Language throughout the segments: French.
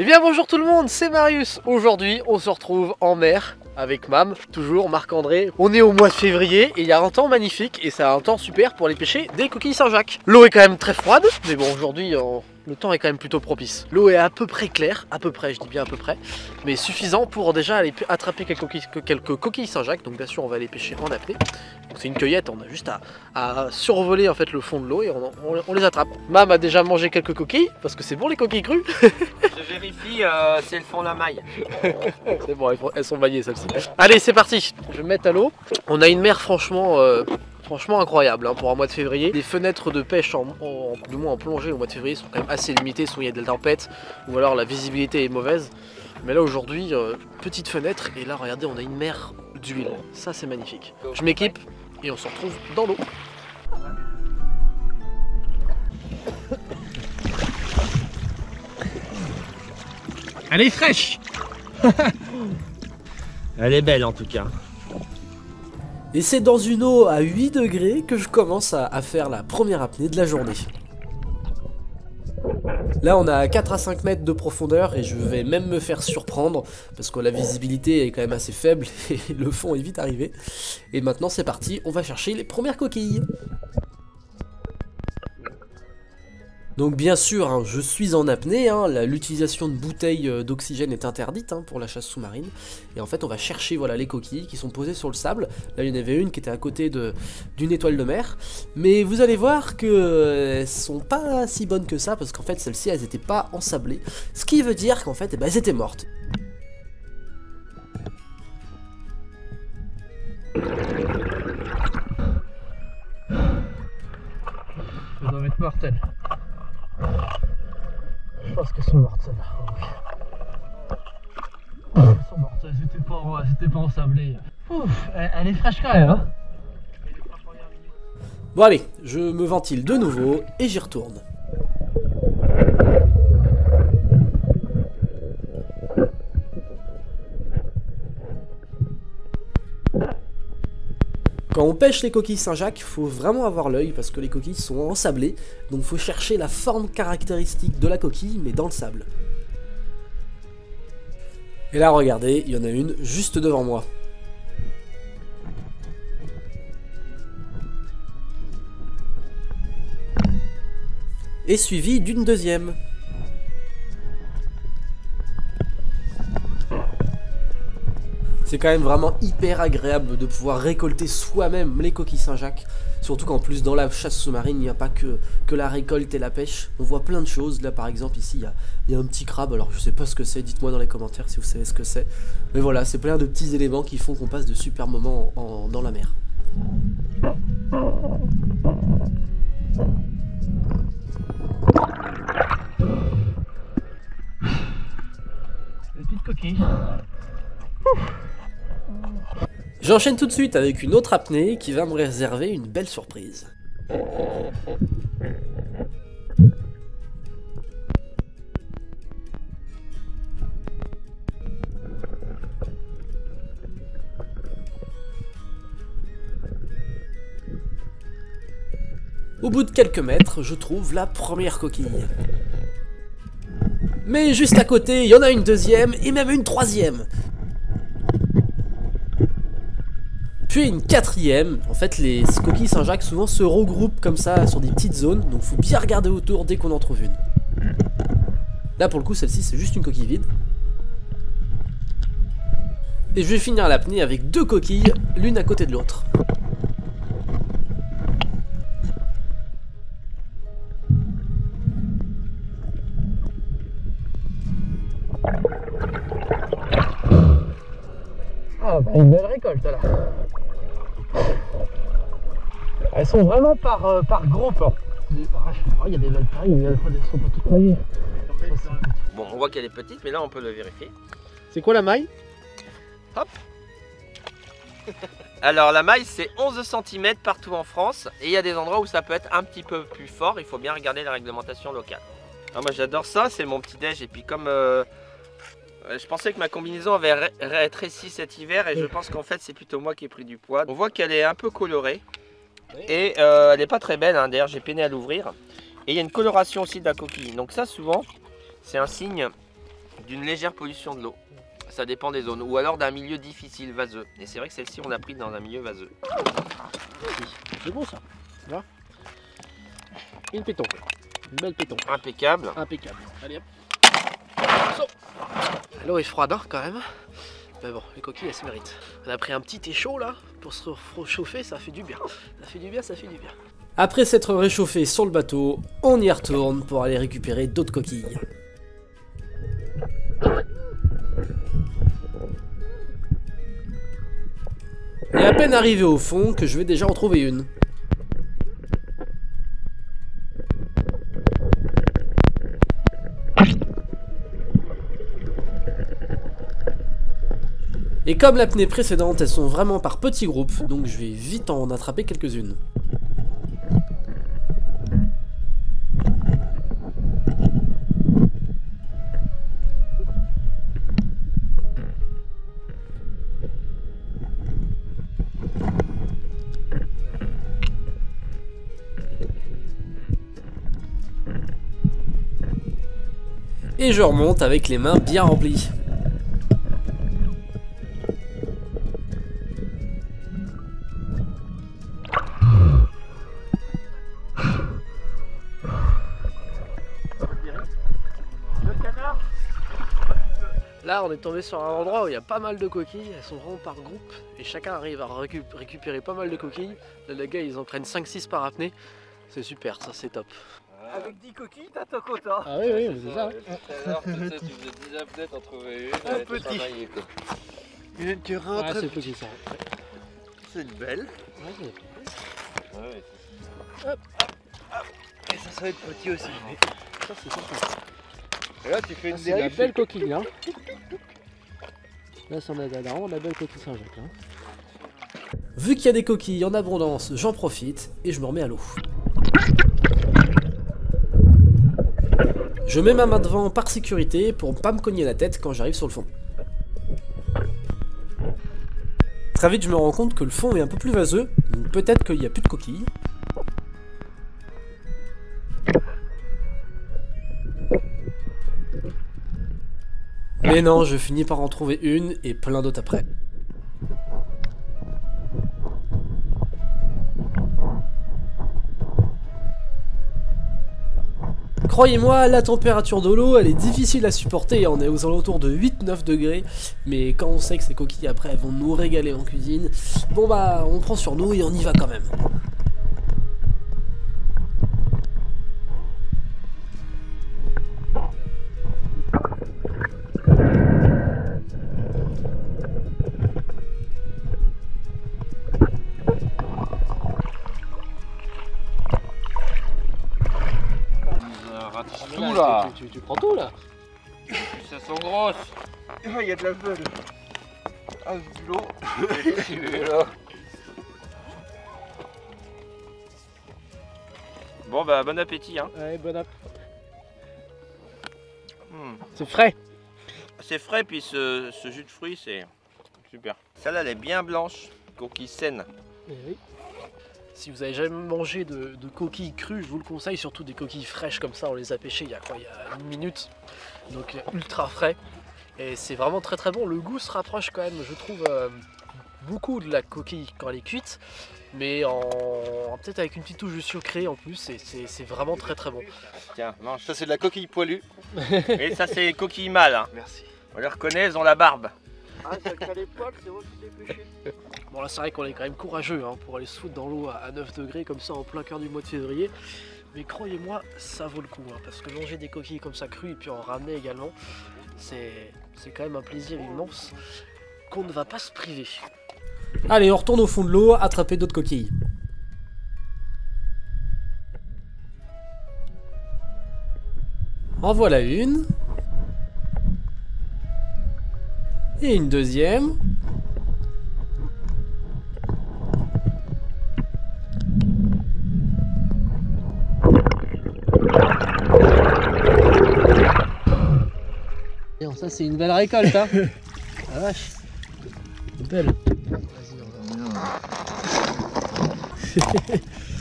Eh bien bonjour tout le monde, c'est Marius. Aujourd'hui on se retrouve en mer avec Mam, toujours Marc-André. On est au mois de février et il y a un temps magnifique et c'est un temps super pour aller pêcher des coquilles Saint-Jacques. L'eau est quand même très froide, mais bon aujourd'hui le temps est quand même plutôt propice. L'eau est à peu près claire, à peu près, je dis bien à peu près, mais suffisant pour déjà aller attraper quelques coquilles Saint-Jacques. Donc bien sûr on va aller pêcher en apnée. Donc c'est une cueillette, on a juste à survoler en fait le fond de l'eau et on les attrape. Mam a déjà mangé quelques coquilles, parce que c'est bon les coquilles crues. Je vérifie si elles font la maille. C'est bon, elles sont maillées celles-ci. Allez c'est parti, je vais me mettre à l'eau. On a une mer franchement incroyable hein, pour un mois de février. Les fenêtres de pêche, du moins en plongée au mois de février, sont quand même assez limitées. Soit il y a des tempêtes, ou alors la visibilité est mauvaise. Mais là aujourd'hui, petite fenêtre, et là regardez, on a une mer d'huile. Ça c'est magnifique. Je m'équipe et on se retrouve dans l'eau. Elle est fraîche. Elle est belle en tout cas. Et c'est dans une eau à 8 degrés que je commence à faire la première apnée de la journée. Là on a 4 à 5 mètres de profondeur et je vais même me faire surprendre parce que la visibilité est quand même assez faible et le fond est vite arrivé. Et maintenant c'est parti, on va chercher les premières coquilles. Donc bien sûr, hein, je suis en apnée, hein, l'utilisation de bouteilles d'oxygène est interdite hein, pour la chasse sous-marine. Et en fait on va chercher voilà, les coquilles qui sont posées sur le sable. Là il y en avait une qui était à côté d'une étoile de mer. Mais vous allez voir qu'elles sont pas si bonnes que ça parce qu'en fait celles-ci elles n'étaient pas ensablées. Ce qui veut dire qu'en fait elles étaient mortes. Elles doivent être mortelles. Je pense qu'elles sont mortes celles-là. Elles sont mortes, elles étaient pas ensablées. Ouf, elle est fraîche quand même hein. Bon allez, je me ventile de nouveau et j'y retourne. Quand on pêche les coquilles Saint-Jacques, il faut vraiment avoir l'œil parce que les coquilles sont ensablées, donc il faut chercher la forme caractéristique de la coquille mais dans le sable. Et là regardez, il y en a une juste devant moi. Et suivi d'une deuxième. C'est quand même vraiment hyper agréable de pouvoir récolter soi-même les coquilles Saint-Jacques. Surtout qu'en plus dans la chasse sous-marine, il n'y a pas que la récolte et la pêche. On voit plein de choses. Là par exemple ici, il y a un petit crabe. Alors je sais pas ce que c'est, dites-moi dans les commentaires si vous savez ce que c'est. Mais voilà, c'est plein de petits éléments qui font qu'on passe de super moments dans la mer. Les petites coquilles. J'enchaîne tout de suite avec une autre apnée qui va me réserver une belle surprise. Au bout de quelques mètres, je trouve la première coquille. Mais juste à côté, il y en a une deuxième et même une troisième. Puis une quatrième. En fait les coquilles Saint-Jacques souvent se regroupent comme ça sur des petites zones, donc faut bien regarder autour dès qu'on en trouve une. Là pour le coup celle-ci c'est juste une coquille vide. Et je vais finir l'apnée avec deux coquilles, l'une à côté de l'autre. Ah bah une belle récolte là. Elles sont vraiment par groupe. Il y a des belles tailles, mais elles ne sont pas toutes maillées. Bon, on voit qu'elle est petite, mais là on peut le vérifier. C'est quoi la maille? Hop. Alors la maille c'est 11 cm partout en France. Et il y a des endroits où ça peut être un petit peu plus fort. Il faut bien regarder la réglementation locale. Alors moi j'adore ça, c'est mon petit déj. Et puis comme je pensais que ma combinaison avait rétréci cet hiver. Et je pense qu'en fait c'est plutôt moi qui ai pris du poids. On voit qu'elle est un peu colorée. Et elle n'est pas très belle, hein. D'ailleurs j'ai peiné à l'ouvrir. Et il y a une coloration aussi de la coquille. Donc ça souvent c'est un signe d'une légère pollution de l'eau. Ça dépend des zones. Ou alors d'un milieu difficile, vaseux. Et c'est vrai que celle-ci, on l'a pris dans un milieu vaseux. C'est bon ça. Là. Une péton. Une belle péton. Impeccable. Impeccable. Allez hop. So. L'eau est froide hein, quand même. Mais bon, les coquilles elles se méritent. On a pris un petit thé chaud là pour se réchauffer, ça fait du bien. Ça fait du bien, ça fait du bien. Après s'être réchauffé sur le bateau, on y retourne pour aller récupérer d'autres coquilles. Et à peine arrivé au fond que je vais déjà en trouver une. Et comme l'apnée précédente, elles sont vraiment par petits groupes, donc je vais vite en attraper quelques-unes. Et je remonte avec les mains bien remplies. Là on est tombé sur un endroit où il y a pas mal de coquilles, elles sont vraiment par groupe et chacun arrive à récupérer pas mal de coquilles. Là les gars ils en prennent 5-6 par apnée, c'est super, ça c'est top. Avec 10 coquilles, t'as ton quota. Ah oui, oui, c'est ça. Tout à l'heure, tu faisais 10 apnées, t'en trouvais une, un petit. Une qui rentre. Ouais, c'est petit ça. C'est une belle. Ouais, Ouais. hop. Et ça va être petit aussi. Ça c'est sympa. Et là, tu fais une C'est la belle coquille hein. Là c'est vraiment la belle coquille Saint-Jacques hein. Vu qu'il y a des coquilles en abondance, j'en profite et je me remets à l'eau. Je mets ma main devant par sécurité pour pas me cogner la tête quand j'arrive sur le fond. Très vite je me rends compte que le fond est un peu plus vaseux, donc peut-être qu'il n'y a plus de coquilles. Mais non, je finis par en trouver une et plein d'autres après. Croyez-moi, la température de l'eau, elle est difficile à supporter, on est aux alentours de 8-9 degrés, mais quand on sait que ces coquilles après elles vont nous régaler en cuisine, bon bah on prend sur nous et on y va quand même. Tout là. Tu prends tout là. Ça sent grosse. Il y a de la veule. Ah, du lot. Bon bah bon appétit hein. Ouais, bon app. C'est frais. C'est frais puis ce jus de fruits c'est super. Celle-là elle est bien blanche, coquille saine. Eh oui. Si vous avez jamais mangé de coquilles crues, je vous le conseille, surtout des coquilles fraîches comme ça, on les a pêchées il y a quoi, il y a une minute, donc ultra frais, et c'est vraiment très très bon. Le goût se rapproche quand même, je trouve, beaucoup de la coquille quand elle est cuite, mais peut-être avec une petite touche de sucré en plus, et c'est vraiment très très bon. Tiens, mange. Ça, c'est de la coquille poilue. Et ça c'est coquille mâle hein. Merci. On les reconnaît, elles ont la barbe. Ah, ça les poils, c'est moi qui l'ai pêché. Bon là c'est vrai qu'on est quand même courageux hein, pour aller se foutre dans l'eau à 9 degrés comme ça en plein cœur du mois de février. Mais croyez-moi, ça vaut le coup hein, parce que manger des coquilles comme ça crues et puis en ramener également, c'est quand même un plaisir immense qu'on ne va pas se priver. Allez, on retourne au fond de l'eau, attraper d'autres coquilles. En voilà une. Et une deuxième. Et ça c'est une belle récolte hein. La vache. Belle. Vas-y, on va.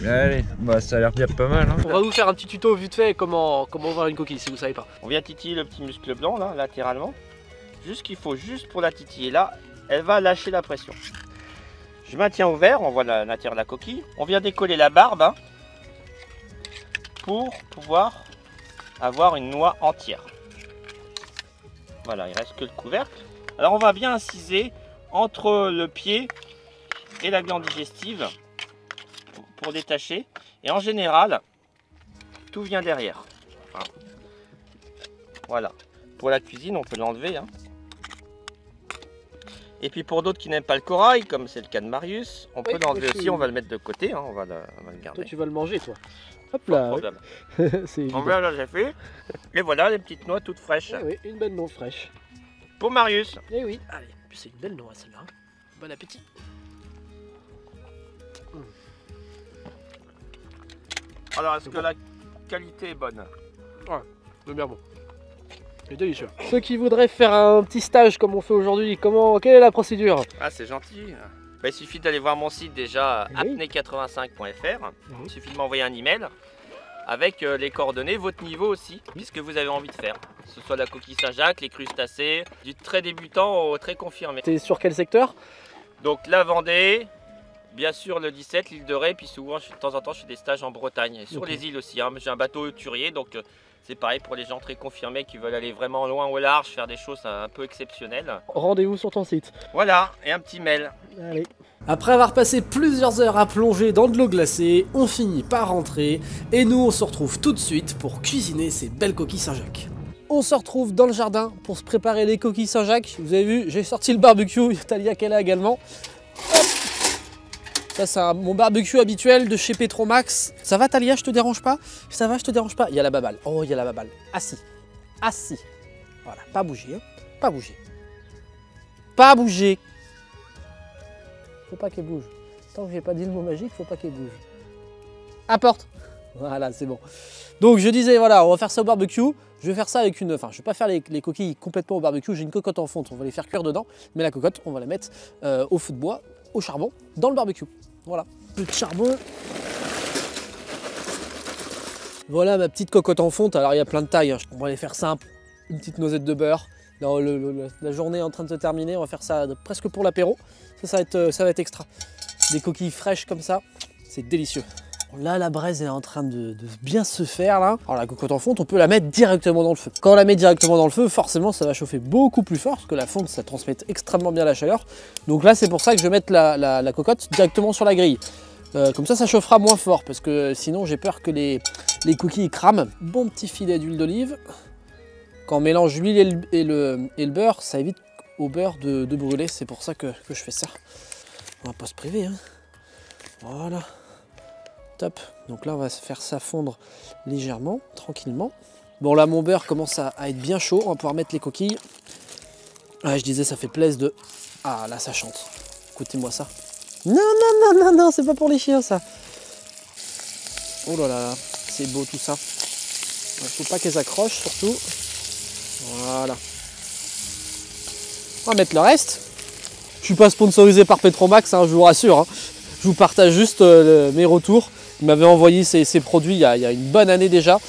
Allez, bah ça a l'air bien pas mal. Hein. On va vous faire un petit tuto vite fait comment voir une coquille si vous savez pas. On vient titiller le petit muscle blanc là, latéralement. Juste qu'il faut juste pour la titiller là, elle va lâcher la pression. Je maintiens ouvert, on voit l'intérieur de la coquille. On vient décoller la barbe hein, pour pouvoir avoir une noix entière. Voilà, il reste que le couvercle. Alors on va bien inciser entre le pied et la glande digestive pour détacher. Et en général, tout vient derrière. Voilà. Pour la cuisine, on peut l'enlever. Hein. Et puis pour d'autres qui n'aiment pas le corail, comme c'est le cas de Marius, on peut l'enlever aussi, on va le mettre de côté, hein, on va le garder. Toi tu vas le manger toi. Hop là. C'est évident. Là j'ai fait. Et voilà les petites noix toutes fraîches. Eh oui, une belle noix fraîche. Pour Marius. Eh oui, allez, c'est une belle noix celle-là. Bon appétit. Alors est-ce que la qualité est bonne? Ouais, c'est bien bon. C'est délicieux. Ceux qui voudraient faire un petit stage comme on fait aujourd'hui, quelle est la procédure? Ah c'est gentil. Bah, il suffit d'aller voir mon site déjà, oui. apnée85.fr. Il suffit de m'envoyer un email avec les coordonnées, votre niveau aussi, puisque vous avez envie de faire. Que ce soit la coquille Saint-Jacques, les crustacés, du très débutant au très confirmé. T'es sur quel secteur? Donc la Vendée, bien sûr le 17, l'île de Ré, puis souvent de temps en temps je fais des stages en Bretagne et sur les îles aussi. Hein. J'ai un bateau turier, donc c'est pareil pour les gens très confirmés qui veulent aller vraiment loin au large, faire des choses un peu exceptionnelles. Rendez-vous sur ton site. Voilà, et un petit mail. Allez. Après avoir passé plusieurs heures à plonger dans de l'eau glacée, on finit par rentrer et nous on se retrouve tout de suite pour cuisiner ces belles coquilles Saint-Jacques. On se retrouve dans le jardin pour se préparer les coquilles Saint-Jacques. Vous avez vu, j'ai sorti le barbecue, Talia qui est là également. Hop. Ça c'est mon barbecue habituel de chez Petromax. Ça va Talia, je te dérange pas? Ça va, je te dérange pas? Il y a la baballe. Oh, il y a la baballe. Assis. Assis. Voilà, pas bouger. Hein. Pas bouger. Pas bouger. Faut pas qu'elle bouge. Tant que j'ai pas dit le mot magique, faut pas qu'elle bouge. Apporte. Voilà, c'est bon. Donc je disais, voilà, on va faire ça au barbecue. Je vais faire ça avec une... Enfin, je vais pas faire les coquilles complètement au barbecue. J'ai une cocotte en fonte, on va les faire cuire dedans. Mais la cocotte, on va la mettre au feu de bois, au charbon, dans le barbecue. Voilà. Peu de charbon. Voilà ma petite cocotte en fonte. Alors il y a plein de tailles. Hein. On va les faire simple. Une petite noisette de beurre. Non, la journée est en train de se terminer. On va faire ça presque pour l'apéro. Ça va être extra. Des coquilles fraîches comme ça. C'est délicieux. Là, la braise est en train de bien se faire là. Alors la cocotte en fonte, on peut la mettre directement dans le feu. Quand on la met directement dans le feu, forcément, ça va chauffer beaucoup plus fort parce que la fonte, ça transmet extrêmement bien la chaleur. Donc là, c'est pour ça que je vais mettre la cocotte directement sur la grille. Comme ça chauffera moins fort parce que sinon, j'ai peur que les coquilles crament. Bon petit filet d'huile d'olive. Quand on mélange l'huile et le beurre, ça évite au beurre de brûler. C'est pour ça que je fais ça. On va pas se priver. Hein. Voilà. Top. Donc là, on va faire ça fondre légèrement, tranquillement. Bon, là, mon beurre commence à être bien chaud. On va pouvoir mettre les coquilles. Ah, je disais, ça fait plaisir de... Ah, là, ça chante. Écoutez-moi ça. Non, non, non, non, non, c'est pas pour les chiens, ça. Oh là là, c'est beau tout ça. Il ne faut pas qu'elles accrochent, surtout. Voilà. On va mettre le reste. Je suis pas sponsorisé par Petromax, hein, je vous rassure. Hein. Je vous partage juste mes retours. Ils m'avaient envoyé ces produits il y a une bonne année déjà.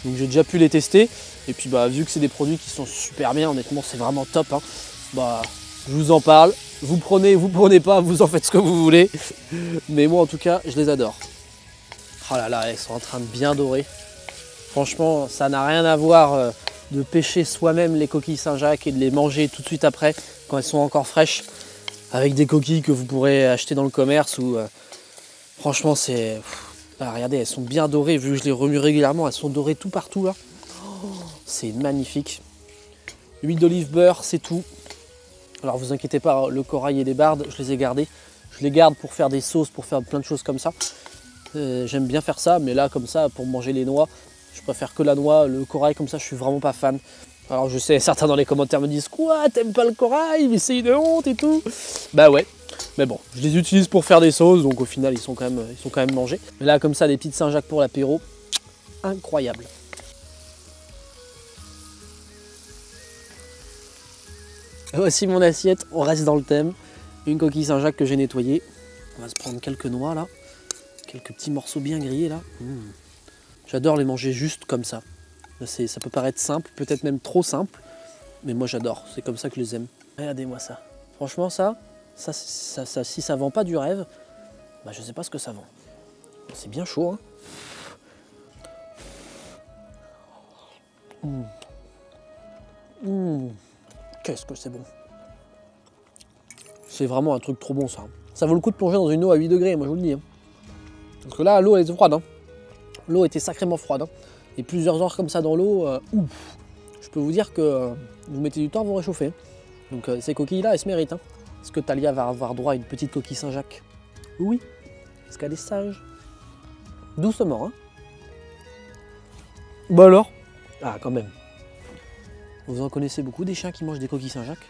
Donc j'ai déjà pu les tester. Et puis bah, vu que c'est des produits qui sont super bien, honnêtement c'est vraiment top. Hein. Bah, je vous en parle. Vous prenez pas, vous en faites ce que vous voulez. Mais moi en tout cas, je les adore. Oh là là, elles sont en train de bien dorer. Franchement, ça n'a rien à voir de pêcher soi-même les coquilles Saint-Jacques et de les manger tout de suite après, quand elles sont encore fraîches. Avec des coquilles que vous pourrez acheter dans le commerce. Ou franchement, c'est... Là, regardez, elles sont bien dorées. Vu que je les remue régulièrement, elles sont dorées tout partout. Là. Oh, c'est magnifique. Huile d'olive, beurre, c'est tout. Alors vous inquiétez pas, le corail et les bardes, je les ai gardés. Je les garde pour faire des sauces, pour faire plein de choses comme ça. J'aime bien faire ça, mais là, comme ça, pour manger les noix, je préfère que la noix. Le corail, comme ça, je suis vraiment pas fan. Alors je sais, certains dans les commentaires me disent « Quoi, t'aimes pas le corail? Mais c'est une honte et tout !» Bah ouais, mais bon, je les utilise pour faire des sauces, donc au final, ils sont quand même mangés. Mais là, comme ça, des petites Saint-Jacques pour l'apéro, incroyable. Voici mon assiette, on reste dans le thème. Une coquille Saint-Jacques que j'ai nettoyée. On va se prendre quelques noix là. Quelques petits morceaux bien grillés là. J'adore les manger juste comme ça. Ça peut paraître simple, peut-être même trop simple, mais moi j'adore, c'est comme ça que je les aime. Regardez-moi ça. Franchement ça, si ça vend pas du rêve, bah je sais pas ce que ça vend. C'est bien chaud, hein. Qu'est-ce que c'est bon. C'est vraiment un truc trop bon ça. Ça vaut le coup de plonger dans une eau à 8 degrés, moi je vous le dis. Hein. Parce que là, l'eau elle était froide. Hein. L'eau était sacrément froide. Hein. Et plusieurs heures comme ça dans l'eau, je peux vous dire que vous mettez du temps à vous réchauffer. Donc ces coquilles-là, elles se méritent. Hein. Est-ce que Talia va avoir droit à une petite coquille Saint-Jacques? Oui. Est-ce qu'elle est sage? Doucement, hein. Bah alors? Ah, quand même. Vous en connaissez beaucoup des chiens qui mangent des coquilles Saint-Jacques?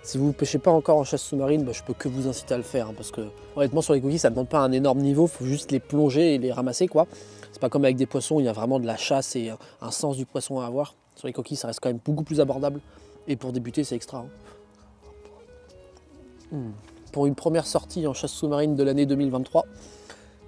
Si vous ne pêchez pas encore en chasse sous-marine, bah, je peux que vous inciter à le faire. Hein, parce que honnêtement, sur les coquilles, ça ne demande pas un énorme niveau. Il faut juste les plonger et les ramasser, quoi. C'est pas comme avec des poissons, il y a vraiment de la chasse et un sens du poisson à avoir. Sur les coquilles, ça reste quand même beaucoup plus abordable. Et pour débuter, c'est extra. Hein. Pour une première sortie en chasse sous-marine de l'année 2023,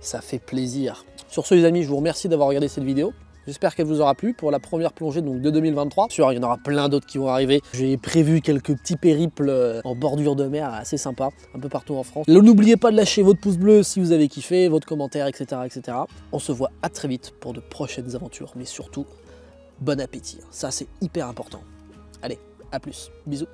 ça fait plaisir. Sur ce, les amis, je vous remercie d'avoir regardé cette vidéo. J'espère qu'elle vous aura plu pour la première plongée donc, de 2023. Sûr, il y en aura plein d'autres qui vont arriver. J'ai prévu quelques petits périples en bordure de mer assez sympas, un peu partout en France. N'oubliez pas de lâcher votre pouce bleu si vous avez kiffé, votre commentaire, etc., etc. On se voit à très vite pour de prochaines aventures. Mais surtout, bon appétit. Ça, c'est hyper important. Allez, à plus. Bisous.